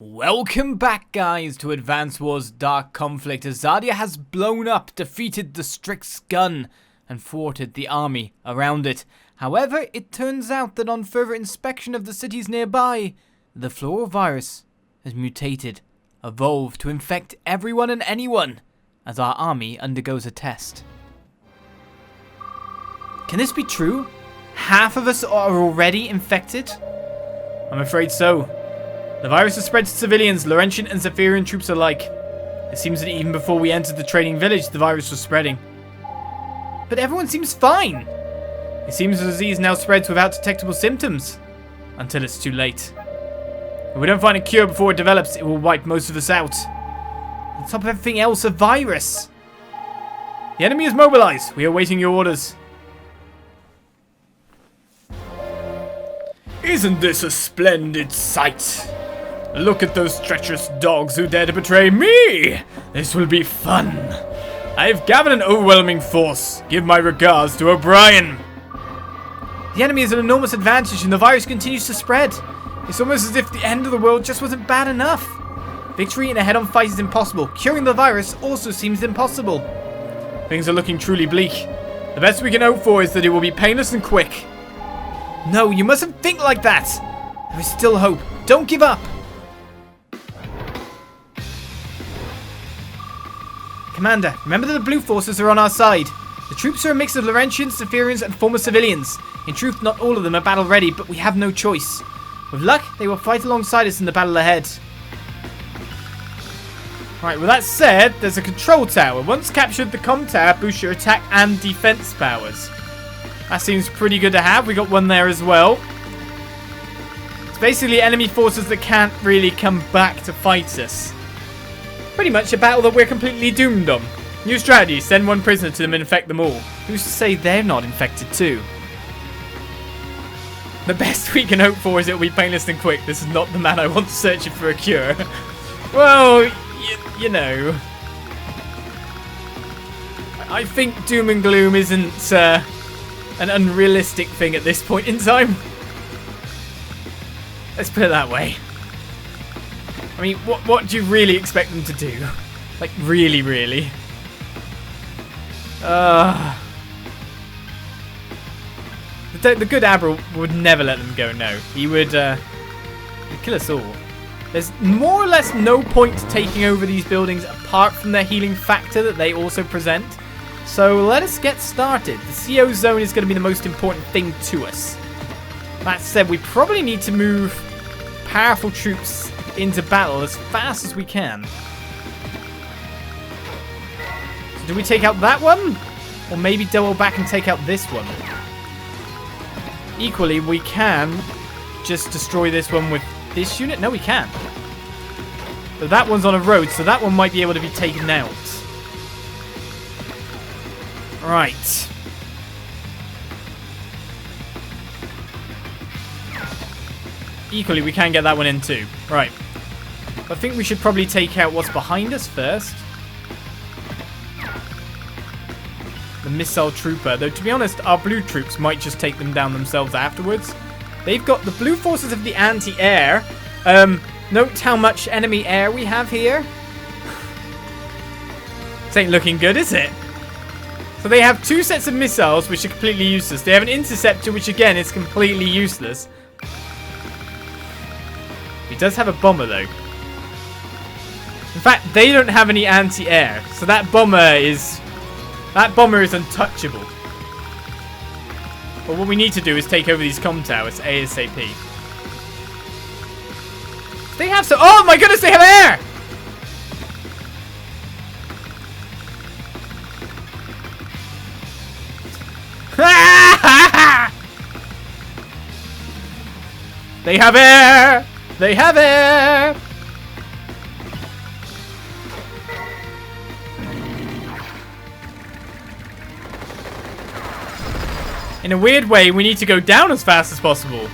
Welcome back, guys, to Advance Wars Dark Conflict. Azadia has blown up, defeated the Strix gun, and thwarted the army around it. However, it turns out that on further inspection of the cities nearby, the Floral Virus has mutated, evolved to infect everyone and anyone, as our army undergoes a test. Can this be true? Half of us are already infected? I'm afraid so. The virus has spread to civilians, Laurentian and Zephyrian troops alike. It seems that even before we entered the training village, the virus was spreading. But everyone seems fine. It seems the disease now spreads without detectable symptoms. Until it's too late. If we don't find a cure before it develops, it will wipe most of us out. On top of everything else, a virus. The enemy is mobilized. We are awaiting your orders. Isn't this a splendid sight? Look at those treacherous dogs who dare to betray me! This will be fun. I have gathered an overwhelming force. Give my regards to O'Brien. The enemy has an enormous advantage and the virus continues to spread. It's almost as if the end of the world just wasn't bad enough. Victory in a head-on fight is impossible. Curing the virus also seems impossible. Things are looking truly bleak. The best we can hope for is that it will be painless and quick. No, you mustn't think like that. There is still hope. Don't give up. Commander, remember that the blue forces are on our side. The troops are a mix of Laurentians, Zephyrians, and former civilians. In truth, not all of them are battle ready, but we have no choice. With luck, they will fight alongside us in the battle ahead. Right, well that said, there's a control tower. Once captured, the comm tower boosts your attack and defense powers. That seems pretty good to have. We got one there as well. It's basically enemy forces that can't really come back to fight us. Pretty much a battle that we're completely doomed on. New strategy, send one prisoner to them and infect them all. Who's to say they're not infected too? The best we can hope for is it will be painless and quick. This is not the man I want searching for a cure. Well, you know. I think doom and gloom isn't an unrealistic thing at this point in time. Let's put it that way. I mean, what do you really expect them to do? Like, really? The good Abra would never let them go, no. He would he'd kill us all. There's more or less no point taking over these buildings apart from their healing factor that they also present. So let us get started. The CO zone is going to be the most important thing to us. That said, we probably need to move powerful troops into battle as fast as we can. So do we take out that one? Or maybe double back and take out this one? Equally, we can just destroy this one with this unit. No, we can't. But that one's on a road, so that one might be able to be taken out. Right. Equally, we can get that one in too. Right. I think we should probably take out what's behind us first. The missile trooper. Though, to be honest, our blue troops might just take them down themselves afterwards. They've got the blue forces of the anti-air. Note how much enemy air we have here. This ain't looking good, is it? So they have two sets of missiles, which are completely useless. They have an interceptor, which again is completely useless. He does have a bomber, though. In fact, they don't have any anti-air, so that bomber is untouchable. But what we need to do is take over these comm towers ASAP. They have so. Oh my goodness, they have air! They have air! They have air! In a weird way, we need to go down as fast as possible.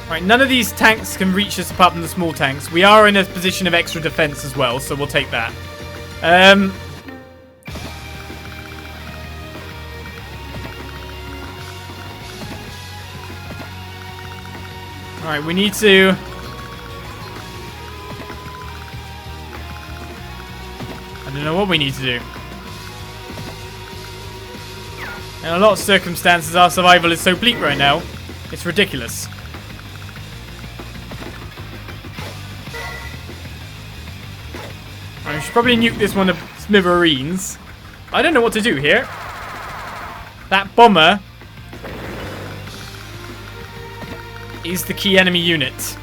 Right, none of these tanks can reach us apart from the small tanks. We are in a position of extra defense as well, so we'll take that. Alright, we need to... I don't know what we need to do. In a lot of circumstances, our survival is so bleak right now. It's ridiculous. I should probably nuke this one to smithereens. I don't know what to do here. That bomber is the key enemy unit.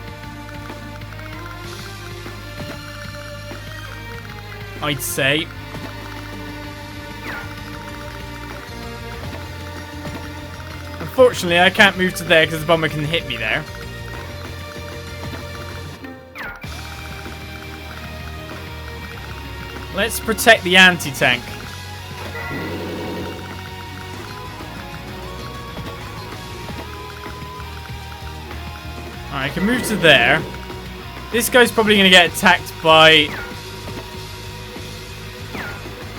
I'd say. Unfortunately, I can't move to there because the bomber can hit me there. Let's protect the anti-tank. Alright, I can move to there. This guy's probably going to get attacked by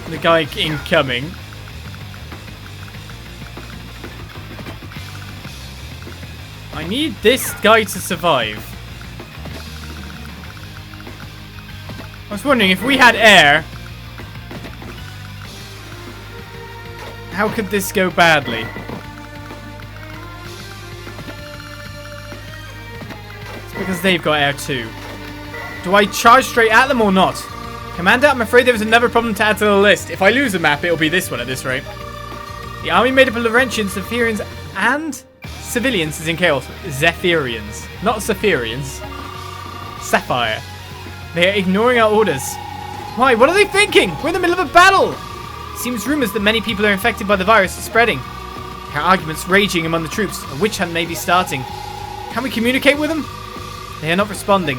the guy incoming. I need this guy to survive. I was wondering if we had air, how could this go badly? It's because they've got air too. Do I charge straight at them or not? Commander, I'm afraid there was another problem to add to the list. If I lose a map, it'll be this one at this rate. The army made up of Laurentians, Zephyrians, and civilians is in chaos. Zephyrians, not Zephyrians. Sapphire. They are ignoring our orders. Why? What are they thinking? We're in the middle of a battle. Seems rumors that many people are infected by the virus are spreading. There are arguments raging among the troops. A witch hunt may be starting. Can we communicate with them? They are not responding.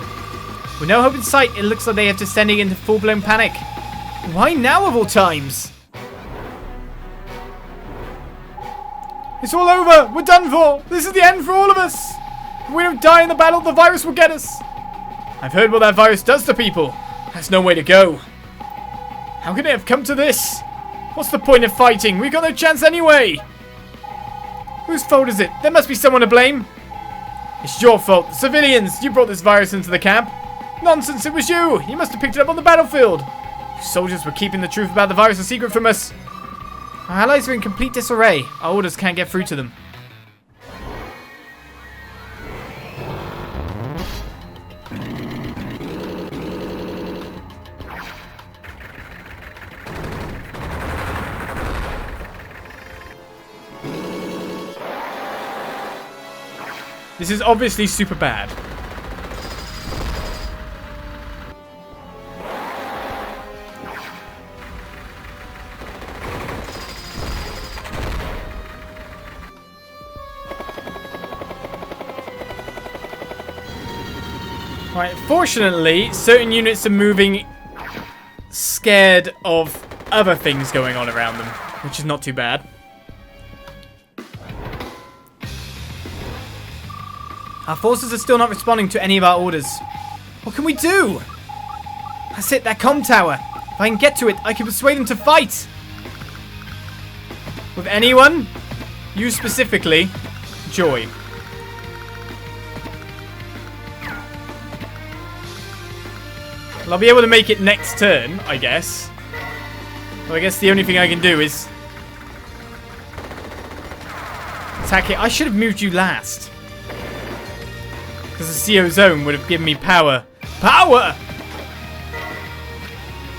With no hope in sight, it looks like they are descending into full-blown panic. Why now of all times? It's all over. We're done for. This is the end for all of us. If we don't die in the battle, the virus will get us. I've heard what that virus does to people. There's no way to go. How can it have come to this? What's the point of fighting? We've got no chance anyway. Whose fault is it? There must be someone to blame. It's your fault. The civilians. You brought this virus into the camp. Nonsense, it was you. You must have picked it up on the battlefield. You soldiers were keeping the truth about the virus a secret from us. Our allies are in complete disarray. Our orders can't get through to them. This is obviously super bad. Right, fortunately, certain units are moving scared of other things going on around them, which is not too bad. Our forces are still not responding to any of our orders. What can we do? That's it, that comm tower. If I can get to it, I can persuade them to fight. With anyone? You specifically. Joy. Well, I'll be able to make it next turn, I guess. Well, I guess the only thing I can do is attack it. I should have moved you last. Because the CO zone would have given me power. Power!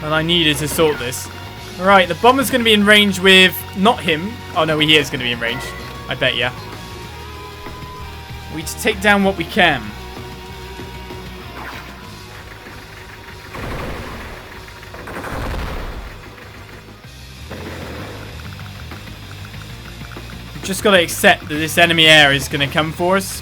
And I needed to sort this. Alright, the bomber's going to be in range with... Not him. Oh no, he is going to be in range. I bet ya. We need to take down what we can. We've just got to accept that this enemy air is going to come for us.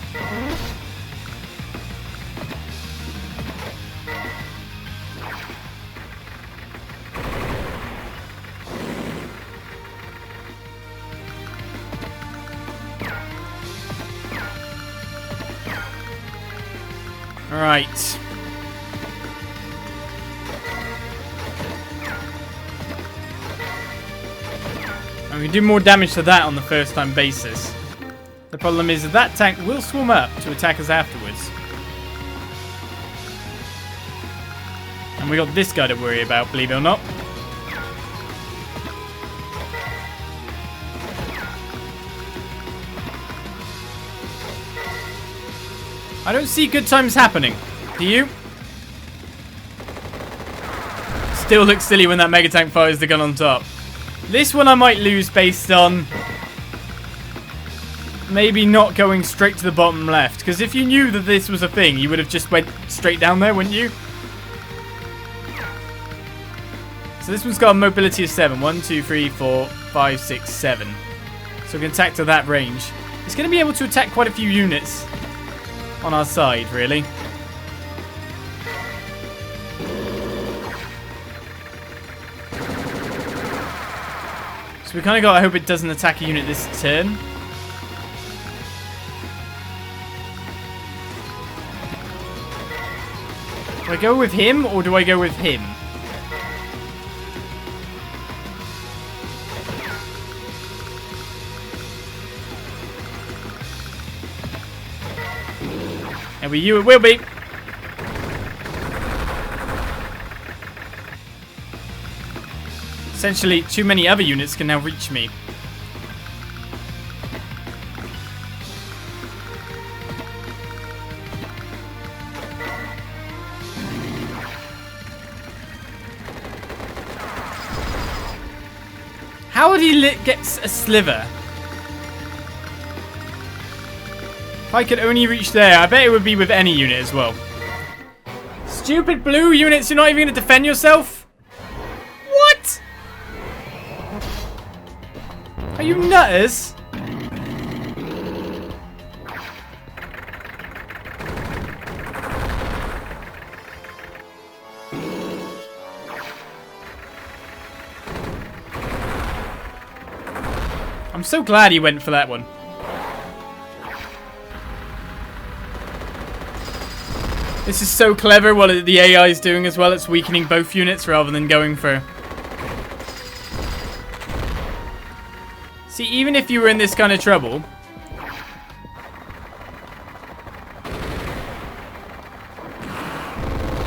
Right. And we can do more damage to that on the first time basis. The problem is that tank will swarm up to attack us afterwards. And we got this guy to worry about, believe it or not. I don't see good times happening. Do you? Still looks silly when that mega tank fires the gun on top. This one I might lose based on maybe not going straight to the bottom left. Because if you knew that this was a thing, you would have just went straight down there, wouldn't you? So this one's got a mobility of 7. 1, 2, 3, 4, 5, 6, 7. So we can attack to that range. It's going to be able to attack quite a few units on our side, really. So we kind of got to hope it doesn't attack a unit this turn. Do I go with him or do I go with him? And with you it will be. Essentially, too many other units can now reach me. How would he get a sliver? If I could only reach there, I bet it would be with any unit as well. Stupid blue units, you're not even going to defend yourself? What? Are you nutters? I'm so glad he went for that one. This is so clever what the AI is doing as well. It's weakening both units rather than going for... See, even if you were in this kind of trouble...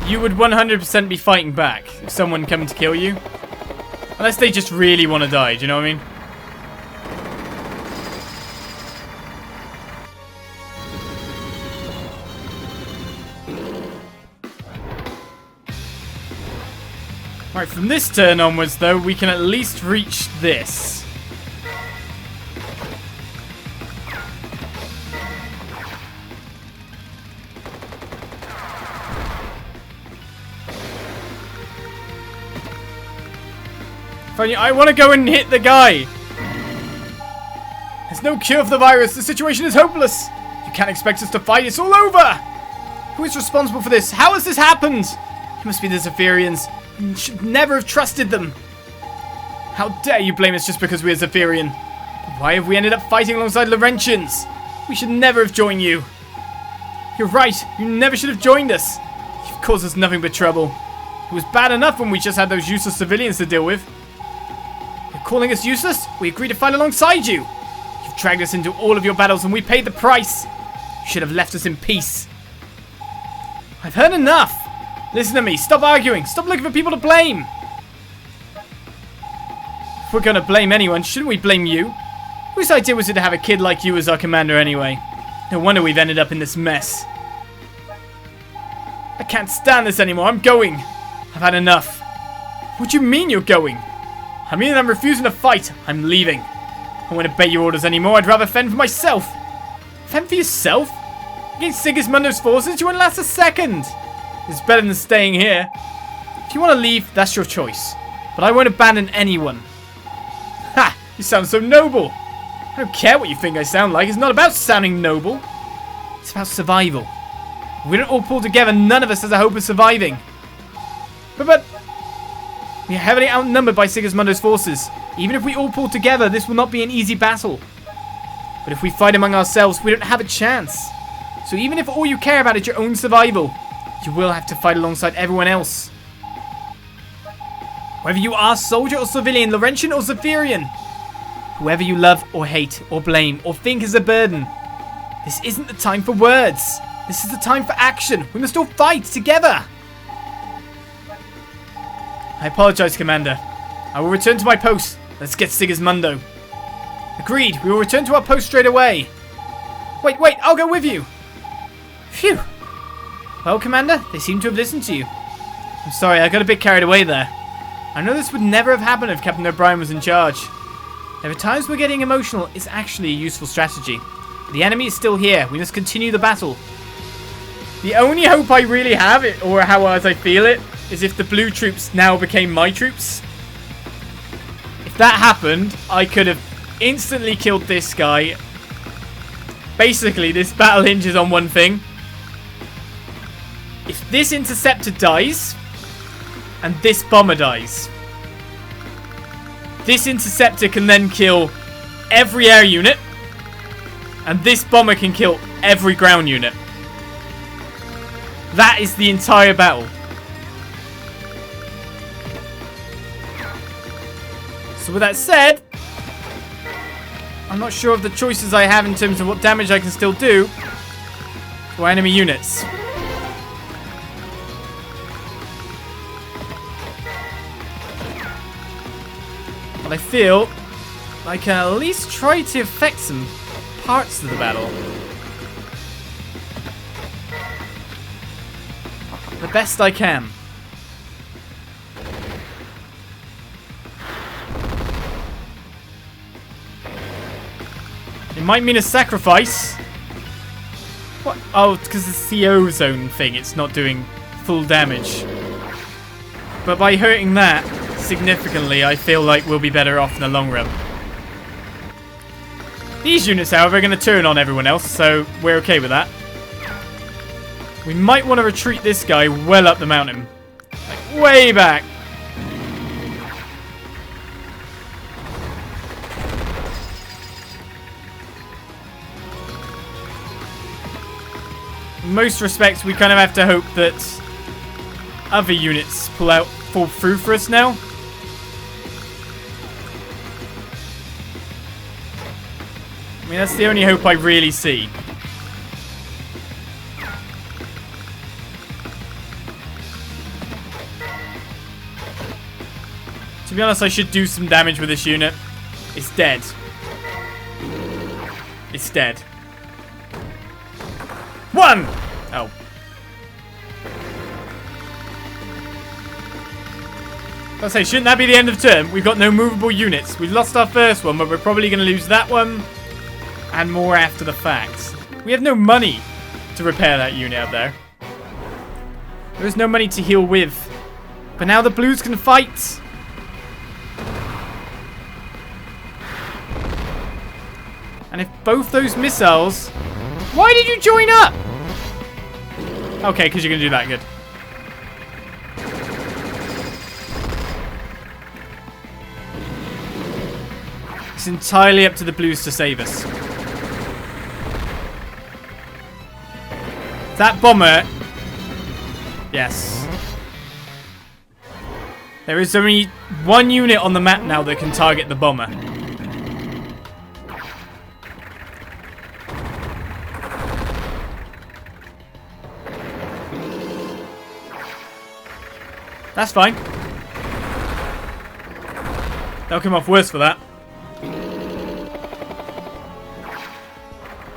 you would 100% be fighting back if someone coming to kill you. Unless they just really want to die, do you know what I mean? Right, from this turn onwards, though, we can at least reach this. Funny, I want to go and hit the guy. There's no cure for the virus. The situation is hopeless. You can't expect us to fight. It's all over. Who is responsible for this? How has this happened? It must be the Zephyrians. You should never have trusted them. How dare you blame us just because we're Zephyrian? Why have we ended up fighting alongside Laurentians? We should never have joined you. You're right. You never should have joined us. You've caused us nothing but trouble. It was bad enough when we just had those useless civilians to deal with. You're calling us useless? We agreed to fight alongside you. You've dragged us into all of your battles and we paid the price. You should have left us in peace. I've heard enough. Listen to me. Stop arguing. Stop looking for people to blame. If we're going to blame anyone, shouldn't we blame you? Whose idea was it to have a kid like you as our commander anyway? No wonder we've ended up in this mess. I can't stand this anymore. I'm going. I've had enough. What do you mean you're going? I mean I'm refusing to fight. I'm leaving. I won't obey your orders anymore. I'd rather fend for myself. Fend for yourself? Against Sigismundo's forces? You won't last a second. It's better than staying here. If you want to leave, that's your choice. But I won't abandon anyone. Ha! You sound so noble. I don't care what you think I sound like. It's not about sounding noble. It's about survival. If we don't all pull together, none of us has a hope of surviving. But we are heavily outnumbered by Sigismundo's forces. Even if we all pull together, this will not be an easy battle. But if we fight among ourselves, we don't have a chance. So even if all you care about is your own survival, you will have to fight alongside everyone else. Whether you are soldier or civilian, Laurentian or Zephyrian, Whoever you love or hate or blame or think is a burden. This isn't the time for words. This is the time for action. We must all fight together. I apologize, Commander. I will return to my post. Let's get Sigismundo. Agreed. We will return to our post straight away. Wait. I'll go with you. Phew. Well, Commander, they seem to have listened to you. I'm sorry, I got a bit carried away there. I know this would never have happened if Captain O'Brien was in charge. There are times where getting emotional is actually a useful strategy. The enemy is still here. We must continue the battle. The only hope I really have, or how as I feel it, is if the blue troops now became my troops. If that happened, I could have instantly killed this guy. Basically, this battle hinges on one thing. If this interceptor dies, and this bomber dies, this interceptor can then kill every air unit, and this bomber can kill every ground unit. That is the entire battle. So with that said, I'm not sure of the choices I have in terms of what damage I can still do to our enemy units. But I feel I can at least try to affect some parts of the battle. The best I can. It might mean a sacrifice. What? Oh, it's because it's the CO zone thing. It's not doing full damage. But by hurting that significantly, I feel like we'll be better off in the long run. These units, however, are going to turn on everyone else, so we're okay with that. We might want to retreat this guy well up the mountain. Like, way back. In most respects, we kind of have to hope that other units fall through for us now. I mean, that's the only hope I really see. To be honest, I should do some damage with this unit. It's dead. It's dead. One! Oh. I'll say, shouldn't that be the end of turn? We've got no movable units. We've lost our first one, but we're probably going to lose that one. And more after the fact. We have no money to repair that unit up there. There is no money to heal with. But now the blues can fight. And if both those missiles... Why did you join up? Okay, because you're going to do that. Good. It's entirely up to the blues to save us. That bomber... Yes. There is only one unit on the map now that can target the bomber. That's fine. They'll come off worse for that.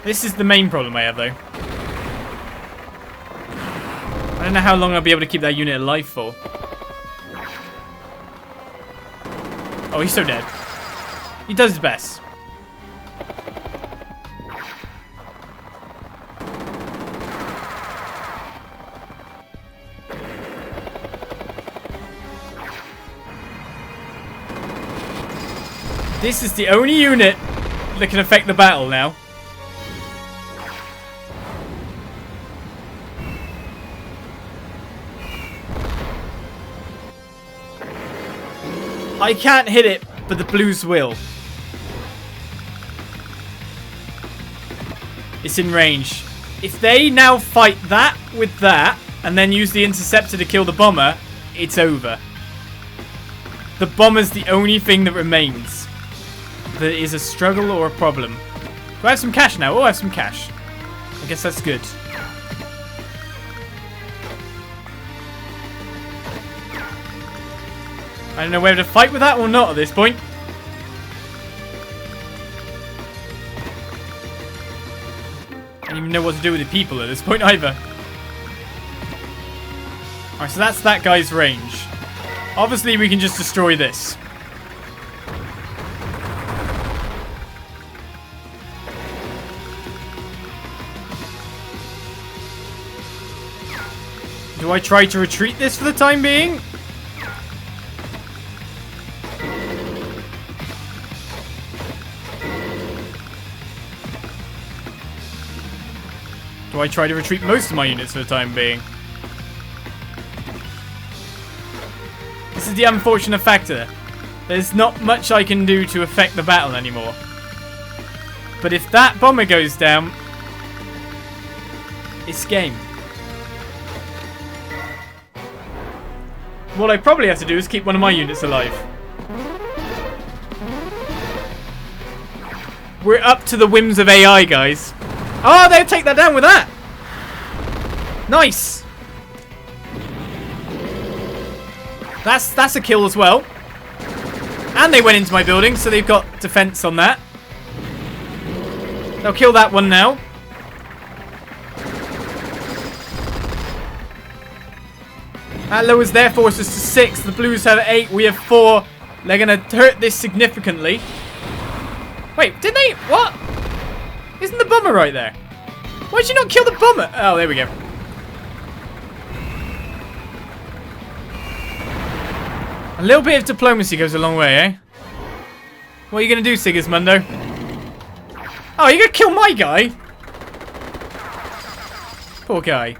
This is the main problem I have, though. I don't know how long I'll be able to keep that unit alive for. Oh, he's so dead. He does his best. This is the only unit that can affect the battle now. I can't hit it, but the blues will. It's in range. If they now fight that with that, and then use the interceptor to kill the bomber, it's over. The bomber's the only thing that remains. that is a struggle or a problem. Do I have some cash now? Oh, I have some cash. I guess that's good. I don't know whether to fight with that or not at this point. I don't even know what to do with the people at this point either. Alright, so that's that guy's range. Obviously, we can just destroy this. Do I try to retreat this for the time being? Do I try to retreat most of my units for the time being? This is the unfortunate factor. There's not much I can do to affect the battle anymore. But if that bomber goes down, it's game. What I probably have to do is keep one of my units alive. We're up to the whims of AI, guys. Oh, they'll take that down with that. Nice. That's a kill as well. And they went into my building, so they've got defense on that. They'll kill that one now. That lowers their forces to 6. The blues have 8. We have 4. They're going to hurt this significantly. Wait, did they? What? Isn't the bomber right there? Why'd you not kill the bomber? Oh, there we go. A little bit of diplomacy goes a long way, eh? What are you going to do, Sigismundo? Oh, you're going to kill my guy? Poor guy.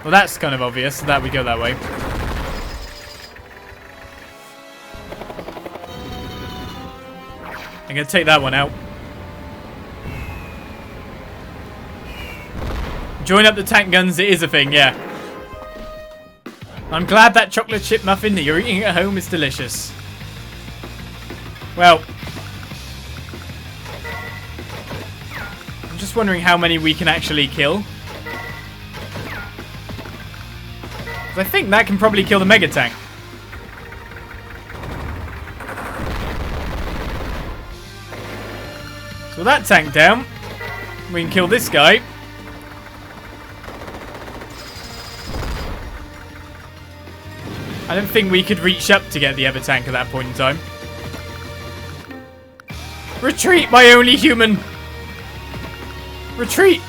Well, that's kind of obvious, so that we go that way. I'm going to take that one out. Join up the tank guns, it is a thing, yeah. I'm glad that chocolate chip muffin that you're eating at home is delicious. Well, I'm just wondering how many we can actually kill. I think that can probably kill the mega tank. So that tank down, we can kill this guy. I don't think we could reach up to get the other tank at that point in time. Retreat, my only human! Retreat!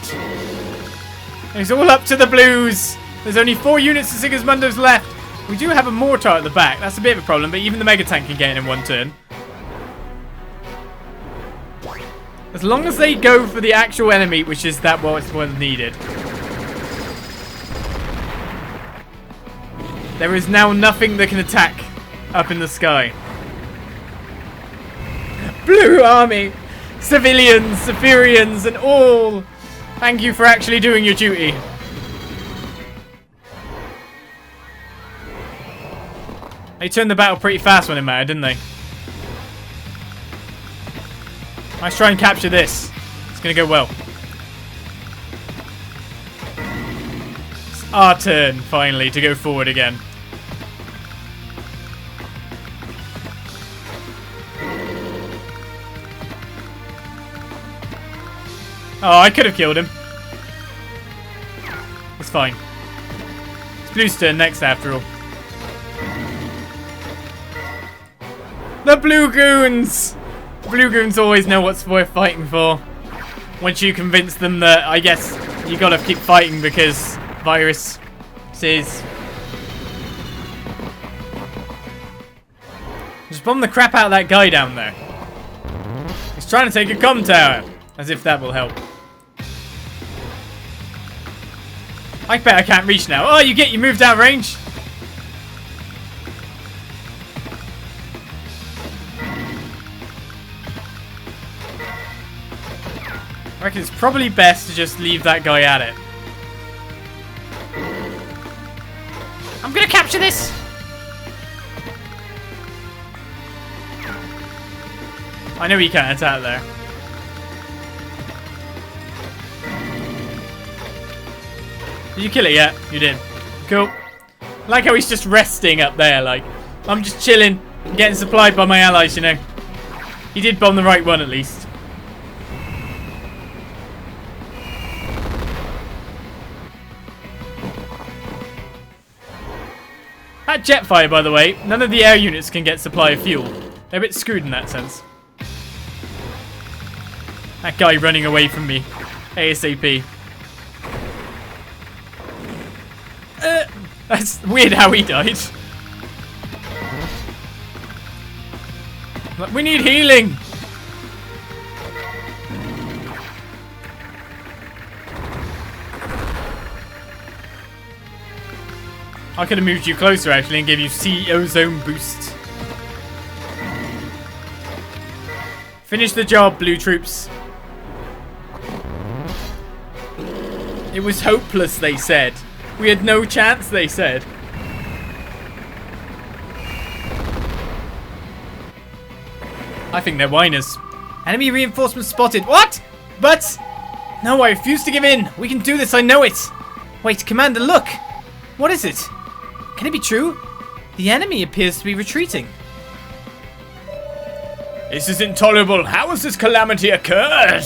It's all up to the blues! There's only 4 units of Sigismundo's left. We do have a mortar at the back. That's a bit of a problem, but even the mega tank can get in one turn. As long as they go for the actual enemy, which is that what's needed. There is now nothing that can attack up in the sky. Blue army, civilians, Zephyrians, and all. Thank you for actually doing your duty. They turned the battle pretty fast when it mattered, didn't they? Let's try and capture this. It's going to go well. It's our turn, finally, to go forward again. Oh, I could have killed him. It's fine. It's Blue's turn next, after all. The Blue Goons! Blue Goons always know what's worth fighting for. Once you convince them that, I guess, you gotta keep fighting because virus says. Just bomb the crap out of that guy down there. He's trying to take a comm tower. As if that will help. I bet I can't reach now. Oh, you moved out of range. I reckon it's probably best to just leave that guy at it. I'm gonna capture this! I know he can't attack there. Did you kill it yet? You did. Cool. I like how he's just resting up there, like. I'm just chilling, getting supplied by my allies, you know. He did bomb the right one, at least. That jet fire, by the way, none of the air units can get supply of fuel. They're a bit screwed in that sense. That guy running away from me. ASAP. That's weird how he died. We need healing! I could have moved you closer actually and gave you CO zone boost. Finish the job, blue troops. It was hopeless, they said. We had no chance, they said. I think they're whiners. Enemy reinforcements spotted. What? But... No, I refuse to give in. We can do this, I know it. Wait, Commander, look. What is it? Can it be true? The enemy appears to be retreating. This is intolerable. How has this calamity occurred?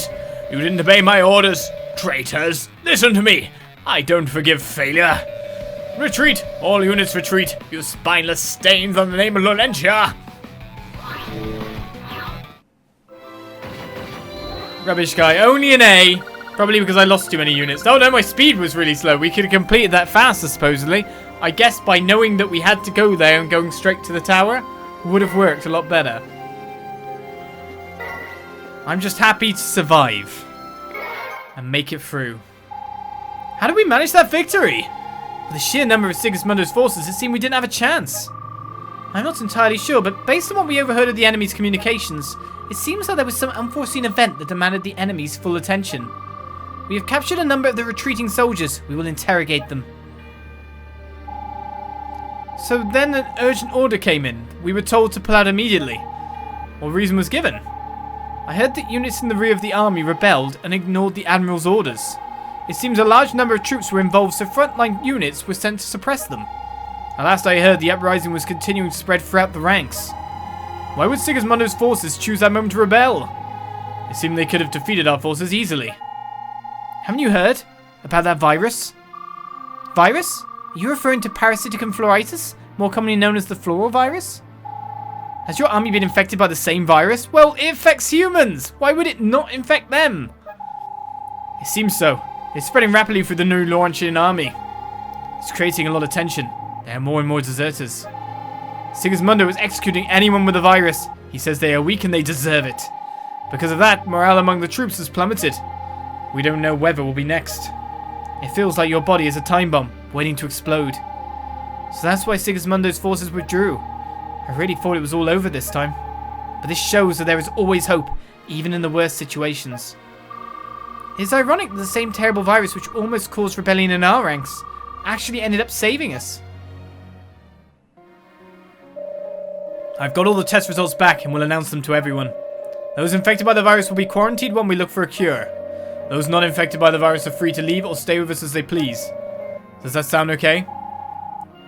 You didn't obey my orders, traitors. Listen to me. I don't forgive failure. Retreat. All units retreat. You spineless stains on the name of Lolentia. Rubbish guy. Only an A. Probably because I lost too many units. Oh no, my speed was really slow. We could have completed that faster, supposedly. I guess by knowing that we had to go there and going straight to the tower would have worked a lot better. I'm just happy to survive and make it through. How did we manage that victory? With the sheer number of Sigismundo's forces, it seemed we didn't have a chance. I'm not entirely sure, but based on what we overheard of the enemy's communications, it seems that there was some unforeseen event that demanded the enemy's full attention. We have captured a number of the retreating soldiers. We will interrogate them. So then an urgent order came in. We were told to pull out immediately. What reason was given? I heard that units in the rear of the army rebelled and ignored the Admiral's orders. It seems a large number of troops were involved, so frontline units were sent to suppress them. At last I heard the uprising was continuing to spread throughout the ranks. Why would Sigismundo's forces choose that moment to rebel? It seemed they could have defeated our forces easily. Haven't you heard about that virus? Virus? Are you referring to parasitic encephalitis, more commonly known as the Floral Virus? Has your army been infected by the same virus? Well, it affects humans! Why would it not infect them? It seems so. It's spreading rapidly through the new Laurentian army. It's creating a lot of tension. There are more and more deserters. Sigismundo is executing anyone with the virus. He says they are weak and they deserve it. Because of that, morale among the troops has plummeted. We don't know whether we'll be next. It feels like your body is a time bomb, waiting to explode. So that's why Sigismundo's forces withdrew. I really thought it was all over this time. But this shows that there is always hope, even in the worst situations. It is ironic that the same terrible virus which almost caused rebellion in our ranks actually ended up saving us. I've got all the test results back and will announce them to everyone. Those infected by the virus will be quarantined while we look for a cure. Those not infected by the virus are free to leave or stay with us as they please. Does that sound okay?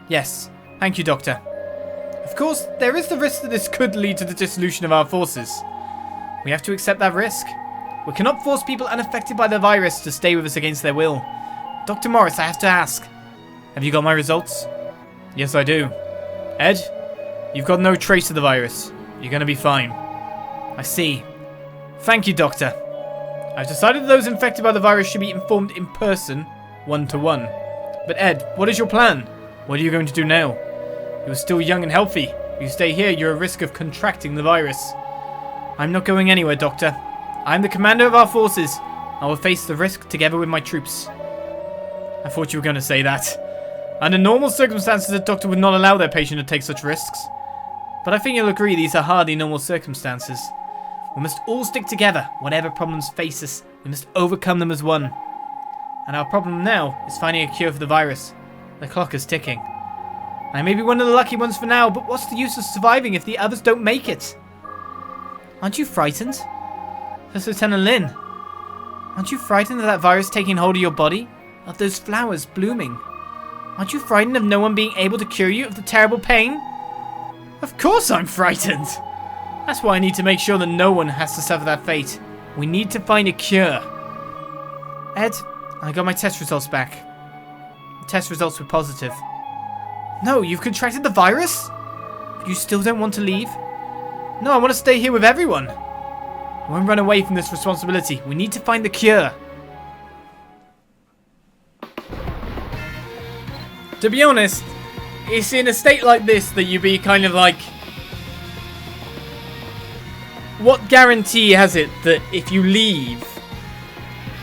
Yes. Thank you, Doctor. Of course, there is the risk that this could lead to the dissolution of our forces. We have to accept that risk. We cannot force people unaffected by the virus to stay with us against their will. Dr. Morris, I have to ask. Have you got my results? Yes, I do. Ed, you've got no trace of the virus. You're going to be fine. I see. Thank you, Doctor. I've decided that those infected by the virus should be informed in person, one-to-one. But Ed, what is your plan? What are you going to do now? You're still young and healthy. If you stay here, you're at risk of contracting the virus. I'm not going anywhere, Doctor. I'm the commander of our forces. I will face the risk together with my troops. I thought you were going to say that. Under normal circumstances, a doctor would not allow their patient to take such risks. But I think you'll agree these are hardly normal circumstances. We must all stick together. Whatever problems face us, we must overcome them as one. And our problem now is finding a cure for the virus. The clock is ticking. I may be one of the lucky ones for now, but what's the use of surviving if the others don't make it? Aren't you frightened? First Lieutenant Lin. Aren't you frightened of that virus taking hold of your body? Of those flowers blooming? Aren't you frightened of no one being able to cure you of the terrible pain? Of course I'm frightened! That's why I need to make sure that no one has to suffer that fate. We need to find a cure. Ed, I got my test results back. The test results were positive. No, you've contracted the virus? You still don't want to leave? No, I want to stay here with everyone. I won't run away from this responsibility. We need to find the cure. To be honest, it's in a state like this that you be kind of like, what guarantee has it that if you leave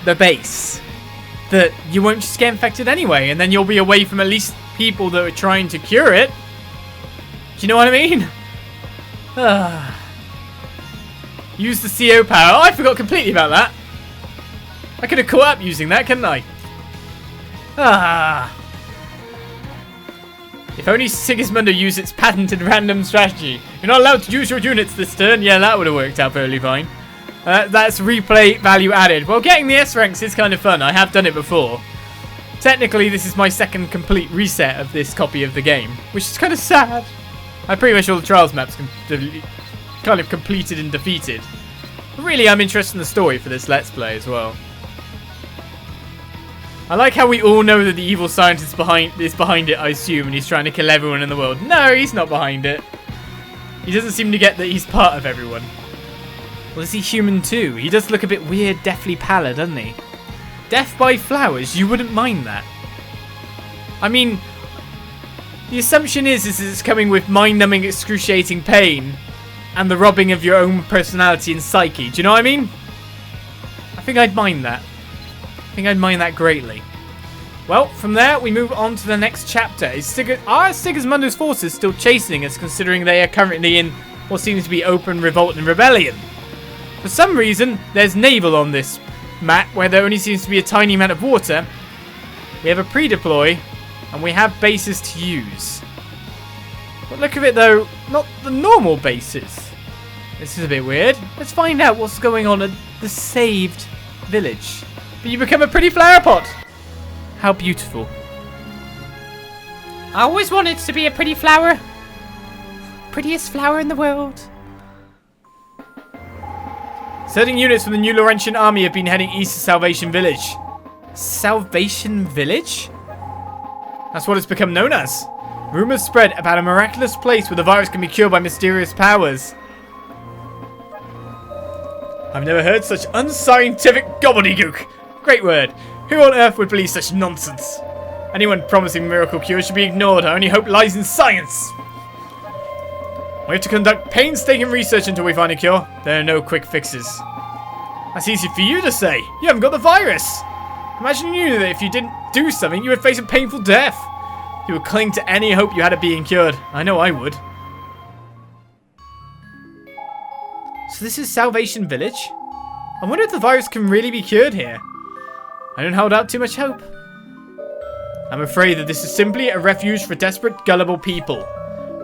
the base, that you won't just get infected anyway, and then you'll be away from at least people that are trying to cure it? Do you know what I mean? Use the CO power. Oh, I forgot completely about that. I could have caught up using that, couldn't I? If only Sigismundo used its patented random strategy. You're not allowed to use your units this turn. Yeah, that would have worked out fairly fine. That's replay value added. Well, getting the S ranks is kind of fun. I have done it before. Technically, this is my second complete reset of this copy of the game, which is kind of sad. I pretty much all the Trials maps kind of completed and defeated. But really, I'm interested in the story for this Let's Play as well. I like how we all know that the evil scientist is behind it, I assume, and he's trying to kill everyone in the world. No, he's not behind it. He doesn't seem to get that he's part of everyone. Well, is he human too? He does look a bit weird, deathly pallid, doesn't he? Death by flowers, you wouldn't mind that. I mean, the assumption is it's coming with mind-numbing, excruciating pain and the robbing of your own personality and psyche. Do you know what I mean? I think I'd mind that. I think I'd mind that greatly. Well, from there, we move on to the next chapter. Are Sigismundo's forces still chasing us, considering they are currently in what seems to be open revolt and rebellion? For some reason, there's naval on this map, where there only seems to be a tiny amount of water. We have a pre-deploy, and we have bases to use. But look at it though, not the normal bases. This is a bit weird. Let's find out what's going on at the saved village. But you become a pretty flower pot. How beautiful. I always wanted to be a pretty flower. Prettiest flower in the world. Certain units from the new Laurentian army have been heading east to Salvation Village. Salvation Village? That's what it's become known as. Rumors spread about a miraculous place where the virus can be cured by mysterious powers. I've never heard such unscientific gobbledygook. Great word. Who on earth would believe such nonsense? Anyone promising miracle cures should be ignored. Our only hope lies in science. We have to conduct painstaking research until we find a cure. There are no quick fixes. That's easy for you to say. You haven't got the virus. Imagine you knew that if you didn't do something, you would face a painful death. You would cling to any hope you had of being cured. I know I would. So this is Salvation Village? I wonder if the virus can really be cured here. I don't hold out too much hope. I'm afraid that this is simply a refuge for desperate, gullible people.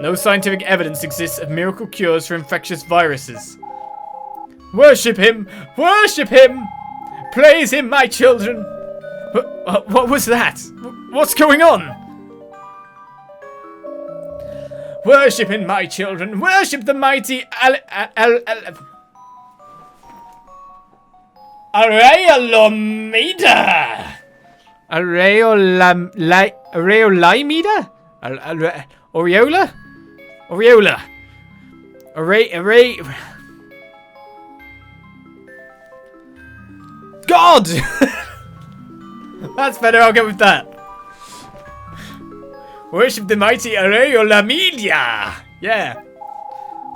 No scientific evidence exists of miracle cures for infectious viruses. Worship him! Worship him! Praise him, my children! What was that? What's going on? Worship him, my children! Worship the mighty Araeolaimida! Araeolaimida? Aureola? Aureola. God! That's better, I'll go with that. Worship the mighty Araeolaimida! Yeah.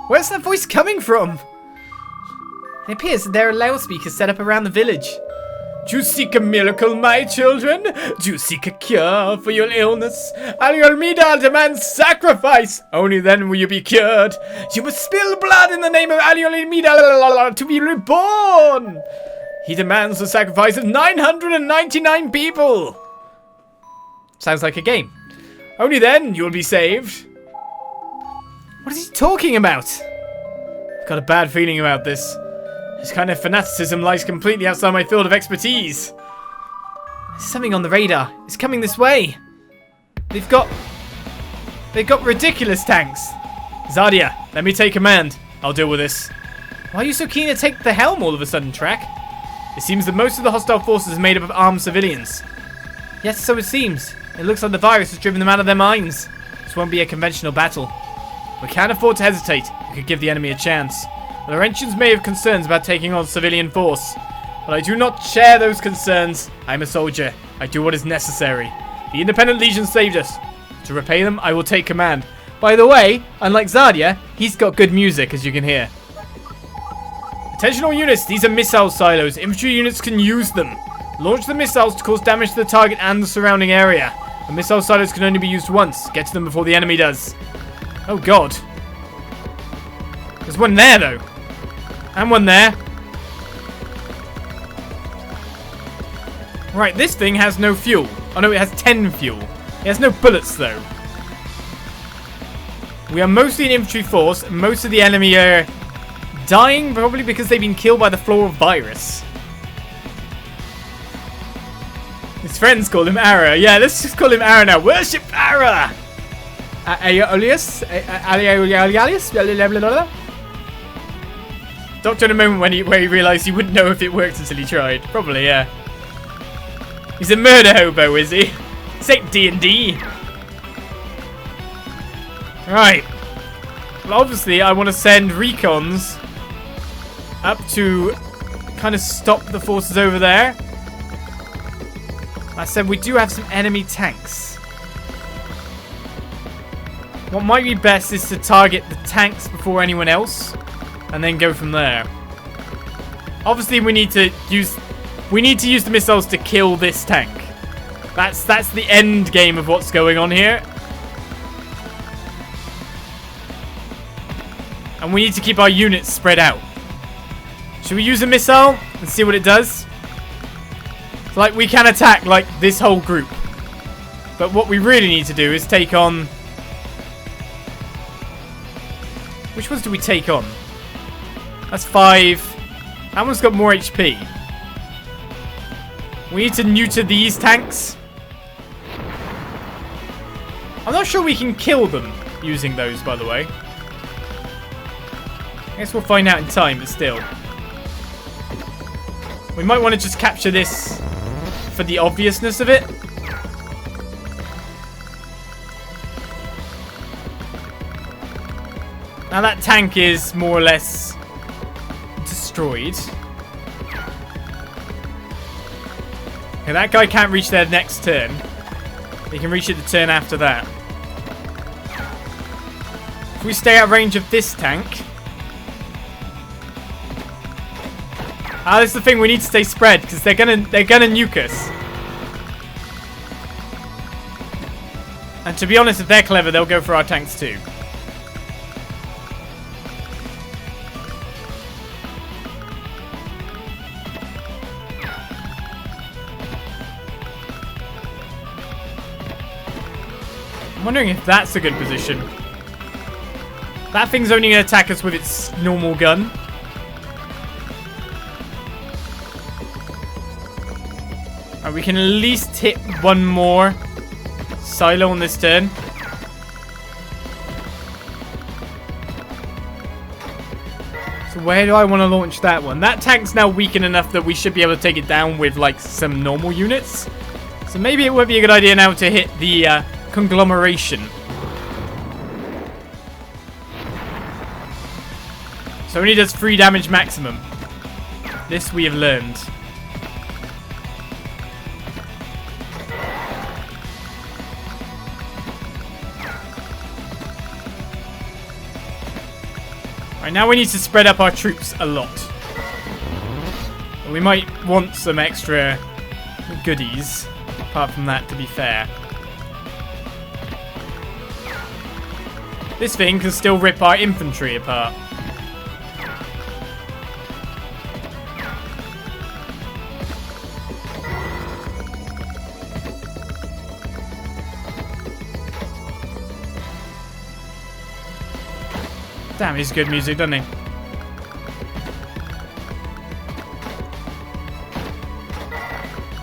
Where's that voice coming from? It appears that there are loudspeakers set up around the village. Do you seek a miracle, my children? Do you seek a cure for your illness? Araeolaimida demands sacrifice. Only then will you be cured. You must spill blood in the name of Araeolaimida to be reborn. He demands the sacrifice of 999 people. Sounds like a game. Only then you will be saved. What is he talking about? I've got a bad feeling about this. This kind of fanaticism lies completely outside my field of expertise. There's something on the radar. It's coming this way. They've got ridiculous tanks. Zardia, let me take command. I'll deal with this. Why are you so keen to take the helm all of a sudden, Trak? It seems that most of the hostile forces are made up of armed civilians. Yes, so it seems. It looks like the virus has driven them out of their minds. This won't be a conventional battle. We can't afford to hesitate. We could give the enemy a chance. The Laurentians may have concerns about taking on civilian force, but I do not share those concerns. I'm a soldier. I do what is necessary. The Independent Legion saved us. To repay them, I will take command. By the way, unlike Zardia, he's got good music, as you can hear. Attention all units, these are missile silos. Infantry units can use them. Launch the missiles to cause damage to the target and the surrounding area. The missile silos can only be used once. Get to them before the enemy does. Oh god. There's one there though. And one there. Right, this thing has no fuel. Oh no, it has 10 fuel. It has no bullets though. We are mostly an infantry force. Most of the enemy are dying, probably because they've been killed by the Floral Virus. His friends call him Ara. Yeah, let's just call him Ara now. Worship Ara! Aeolius? Doctor had a moment where he realised he wouldn't know if it worked until he tried. Probably, yeah. He's a murder hobo, is he? This ain't D&D. Right. Well, obviously, I want to send recons up to kind of stop the forces over there. I said we do have some enemy tanks. What might be best is to target the tanks before anyone else, and then go from there. Obviously, we need to use the missiles to kill this tank. That's the end game of what's going on here. And we need to keep our units spread out. Should we use a missile and see what it does? So, like, we can attack, like, this whole group. But what we really need to do is take on... Which ones do we take on? That's 5. That one's got more HP. We need to neuter these tanks. I'm not sure we can kill them using those, by the way. I guess we'll find out in time, but still. We might want to just capture this for the obviousness of it. Now that tank is more or less destroyed. Okay, that guy can't reach their next turn. They can reach it the turn after that. If we stay out of range of this tank... Ah, that's the thing. We need to stay spread because they're gonna nuke us. And to be honest, if they're clever, they'll go for our tanks too. I'm wondering if that's a good position. That thing's only going to attack us with its normal gun. Right, we can at least hit one more silo on this turn. So where do I want to launch that one? That tank's now weakened enough that we should be able to take it down with like some normal units. So maybe it would be a good idea now to hit the conglomeration. So only does 3 damage maximum. This we have learned. Right, now we need to spread up our troops a lot. We might want some extra goodies, apart from that, to be fair. This thing can still rip our infantry apart. Damn, he's good music, doesn't he?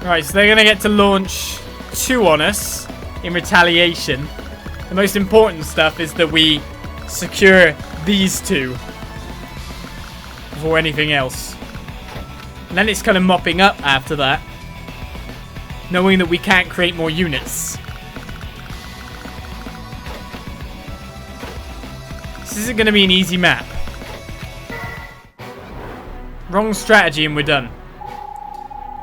Right, so they're going to get to launch 2 on us in retaliation. The most important stuff is that we secure these 2 before anything else. And then it's kind of mopping up after that, knowing that we can't create more units. This isn't going to be an easy map. Wrong strategy and we're done.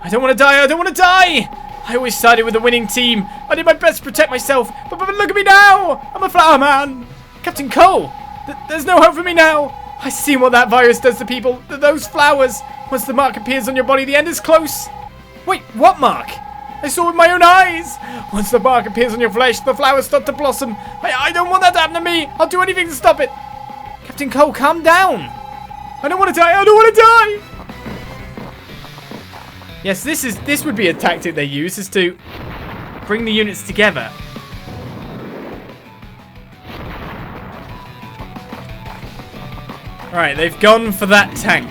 I don't want to die. I don't want to die. I always sided with the winning team. I did my best to protect myself. But look at me now. I'm a flower man. Captain Cole. There's no hope for me now. I see what that virus does to people. Those flowers. Once the mark appears on your body, the end is close. Wait, what mark? I saw with my own eyes. Once the bark appears on your flesh, the flowers start to blossom. I don't want that to happen to me. I'll do anything to stop it. Captain Cole, calm down. I don't want to die. I don't want to die. Yes, this would be a tactic they use, is to bring the units together. Alright, they've gone for that tank.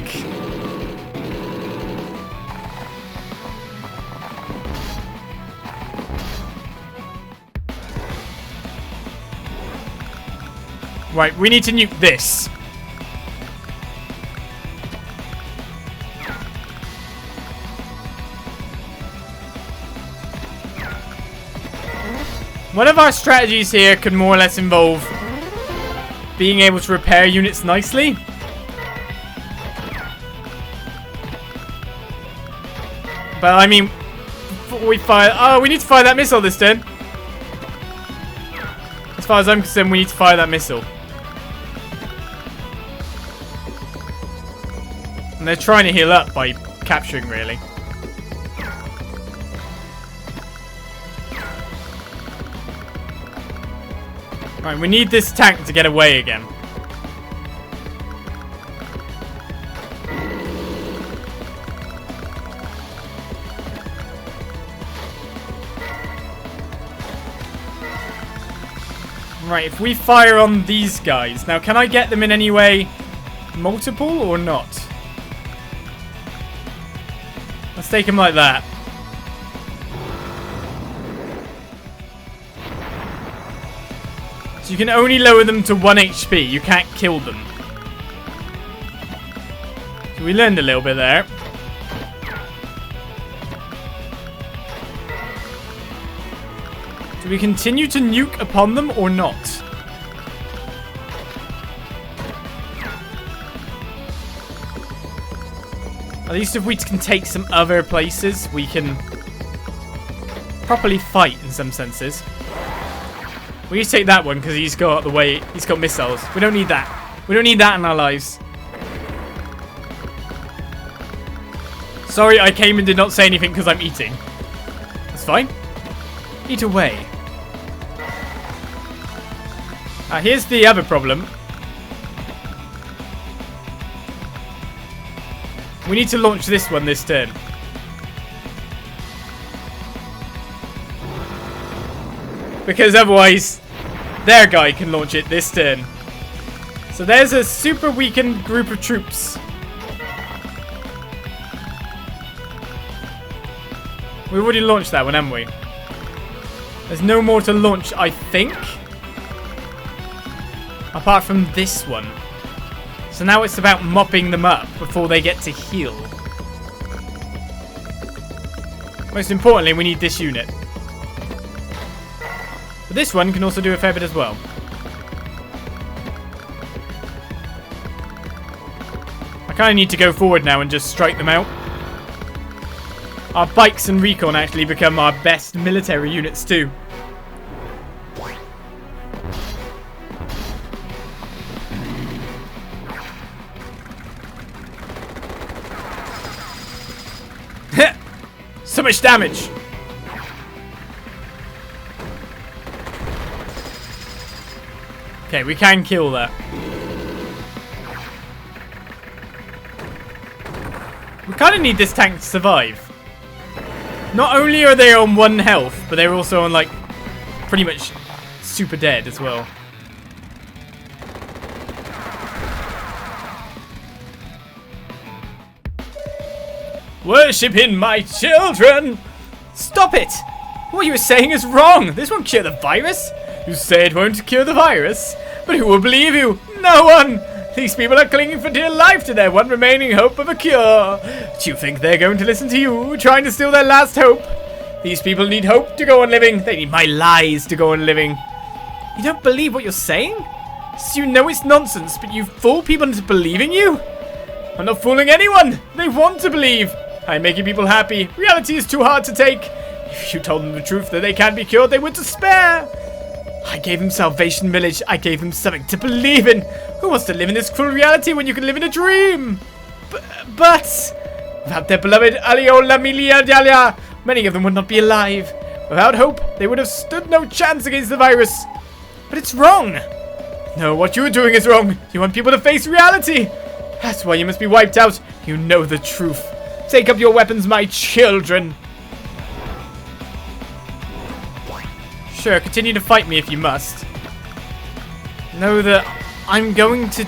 Right, we need to nuke this. One of our strategies here could more or less involve being able to repair units nicely. But I mean, before we fire... Oh, we need to fire that missile this turn. As far as I'm concerned, we need to fire that missile. And they're trying to heal up by capturing, really. Right, we need this tank to get away again. Right, if we fire on these guys. Now, can I get them in any way multiple or not? Let's take them like that. So you can only lower them to 1 HP. You can't kill them. So we learned a little bit there. Do we continue to nuke upon them or not? At least if we can take some other places, we can properly fight in some senses. We need to take that one because he's got the way. He's got missiles. We don't need that. We don't need that in our lives. Sorry, I came and did not say anything because I'm eating. That's fine. Eat away. Here's the other problem. We need to launch this one this turn. Because otherwise, their guy can launch it this turn. So there's a super weakened group of troops. We've already launched that one, haven't we? There's no more to launch, I think. Apart from this one. So now it's about mopping them up before they get to heal. Most importantly, we need this unit. But this one can also do a fair bit as well. I kind of need to go forward now and just strike them out. Our bikes and recon actually become our best military units too. So much damage. Okay, we can kill that. We kind of need this tank to survive. Not only are they on 1 health, but they're also on, like, pretty much super dead as well. Worship in my children! Stop it! What you were saying is wrong! This won't cure the virus! You say it won't cure the virus? But who will believe you? No one! These people are clinging for dear life to their one remaining hope of a cure. Do you think they're going to listen to you, trying to steal their last hope? These people need hope to go on living. They need my lies to go on living. You don't believe what you're saying? So you know it's nonsense, but you fool people into believing you? I'm not fooling anyone. They want to believe. I'm making people happy. Reality is too hard to take. If you told them the truth that they can't be cured, they would despair. I gave them Salvation Village. I gave them something to believe in. Who wants to live in this cruel reality when you can live in a dream? But without their beloved Araeolaimida, many of them would not be alive. Without hope, they would have stood no chance against the virus. But it's wrong. No, what you're doing is wrong. You want people to face reality. That's why you must be wiped out. You know the truth. Take up your weapons, my children. Sure, continue to fight me if you must. Know that I'm going to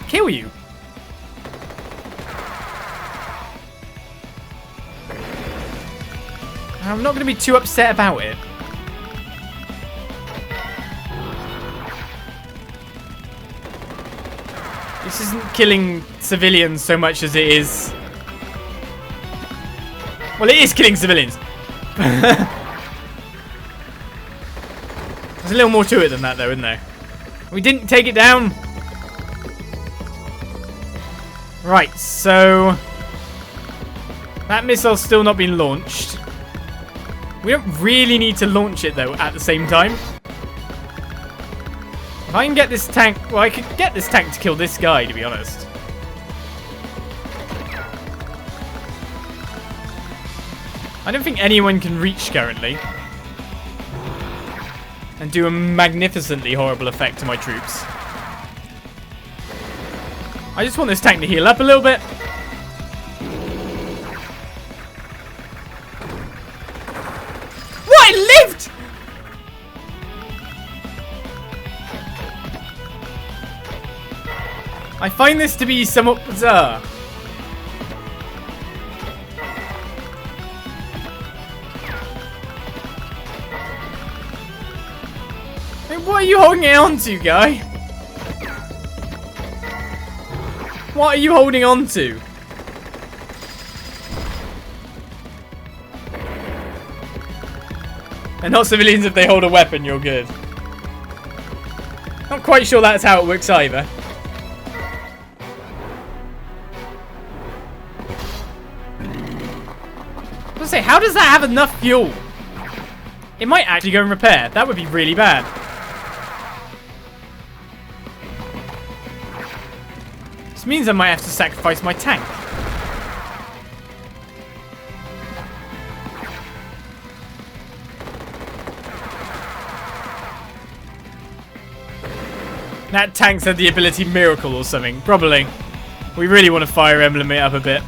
kill you. I'm not going to be too upset about it. This isn't killing civilians so much as it is... Well, it is killing civilians. There's a little more to it than that, though, isn't there? We didn't take it down. Right, so... that missile's still not been launched. We don't really need to launch it, though, at the same time. If I can get this tank... well, I could get this tank to kill this guy, to be honest. I don't think anyone can reach currently. And do a magnificently horrible effect to my troops. I just want this tank to heal up a little bit. What? It lived! I find this to be somewhat bizarre. What are you holding it on to, guy? What are you holding on to? They're not civilians if they hold a weapon, you're good. Not quite sure that's how it works either. I was gonna say, how does that have enough fuel? It might actually go and repair. That would be really bad. This means I might have to sacrifice my tank. That tank's had the ability Miracle or something. Probably. We really want to Fire Emblem it up a bit.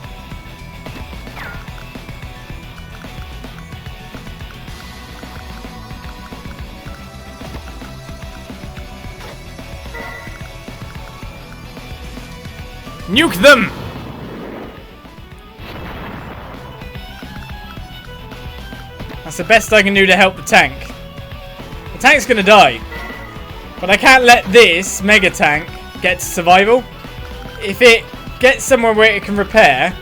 Nuke them! That's the best I can do to help the tank. The tank's gonna die. But I can't let this mega tank get to survival. If it gets somewhere where it can repair,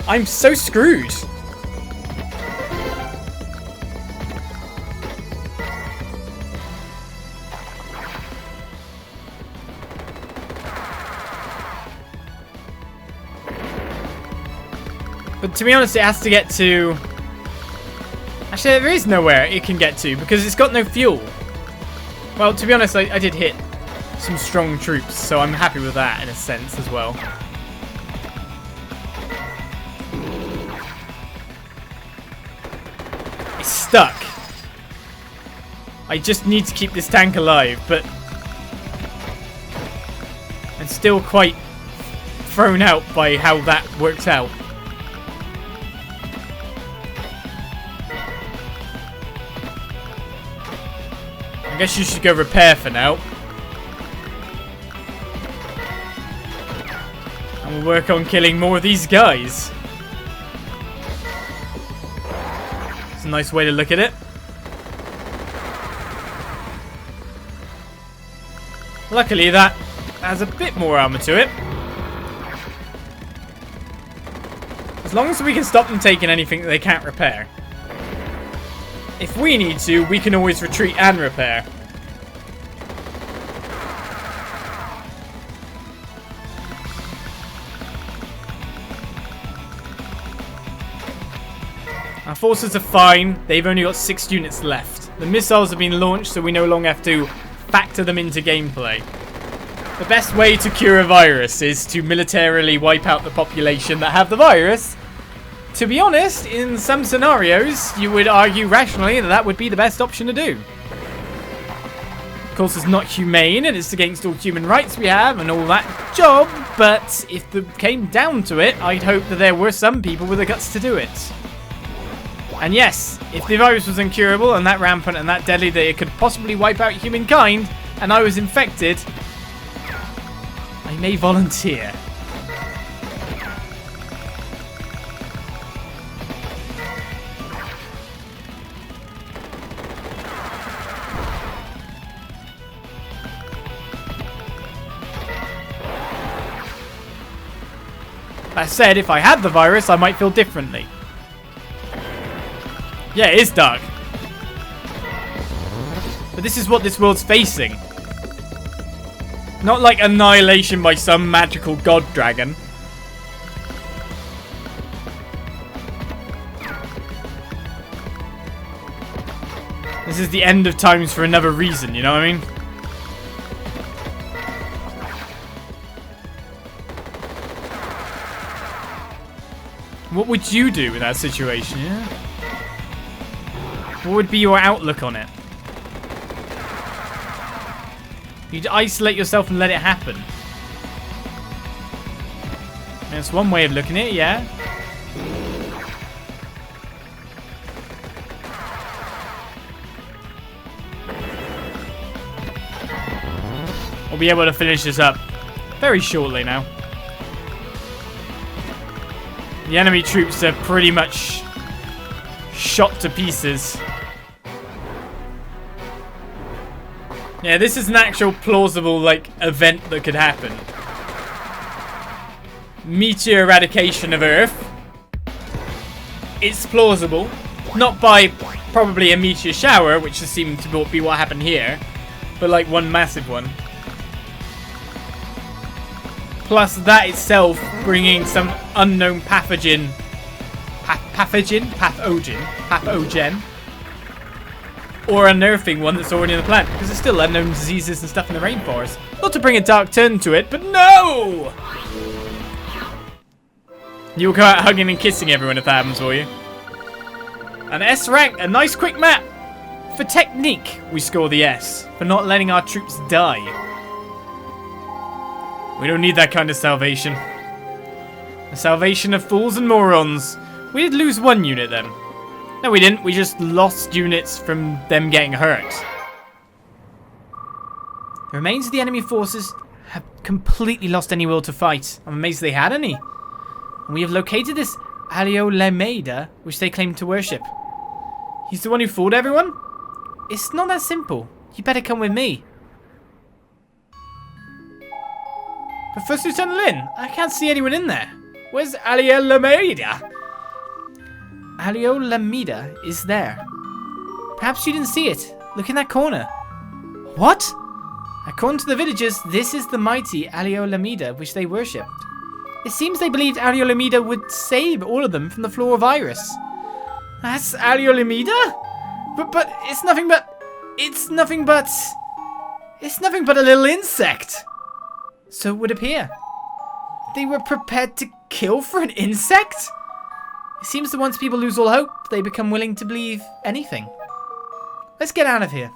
I'm so screwed. But to be honest, it has to get to... Actually, there is nowhere it can get to because it's got no fuel. Well, to be honest, I did hit some strong troops, so I'm happy with that in a sense as well. It's stuck. I just need to keep this tank alive, but I'm still quite thrown out by how that worked out. I guess you should go repair for now. And we'll work on killing more of these guys. It's a nice way to look at it. Luckily, that has a bit more armor to it. As long as we can stop them taking anything that they can't repair. If we need to, we can always retreat and repair. Our forces are fine. They've only got 6 units left. The missiles have been launched, so we no longer have to factor them into gameplay. The best way to cure a virus is to militarily wipe out the population that have the virus. To be honest, in some scenarios, you would argue rationally that that would be the best option to do. Of course, it's not humane, and it's against all human rights we have and all that job, but if it came down to it, I'd hope that there were some people with the guts to do it. And yes, if the virus was incurable and that rampant and that deadly that it could possibly wipe out humankind, and I was infected, I may volunteer. That said, if I had the virus, I might feel differently. Yeah, it is dark. But this is what this world's facing. Not like annihilation by some magical god dragon. This is the end of times for another reason, you know what I mean? What would you do in that situation, yeah? What would be your outlook on it? You'd isolate yourself and let it happen. That's one way of looking at it, yeah. We'll be able to finish this up very shortly now. The enemy troops are pretty much shot to pieces. Yeah, this is an actual plausible, like, event that could happen. Meteor eradication of Earth. It's plausible. Not by probably a meteor shower, which just seemed to be what happened here, but like one massive one. Plus that itself bringing some unknown pathogen. Pathogen. Or unearthing one that's already on the planet. Because there's still unknown diseases and stuff in the rainforest. Not to bring a dark turn to it, but no! You'll go out hugging and kissing everyone if that happens for you. An S rank, a nice quick map. For technique, we score the S. For not letting our troops die. We don't need that kind of salvation. The salvation of fools and morons. We did lose 1 unit then. No, we didn't. We just lost units from them getting hurt. The remains of the enemy forces have completely lost any will to fight. I'm amazed they had any. And we have located this Araeolaimida, which they claim to worship. He's the one who fooled everyone? It's not that simple. You better come with me. But First Lieutenant Lin, I can't see anyone in there. Where's Araeolaimida? Araeolaimida is there. Perhaps you didn't see it. Look in that corner. What? According to the villagers, this is the mighty Araeolaimida which they worshipped. It seems they believed Araeolaimida would save all of them from the Floral Virus. That's Araeolaimida? But it's nothing but a little insect. So it would appear. They were prepared to kill for an insect? It seems that once people lose all hope, they become willing to believe anything. Let's get out of here.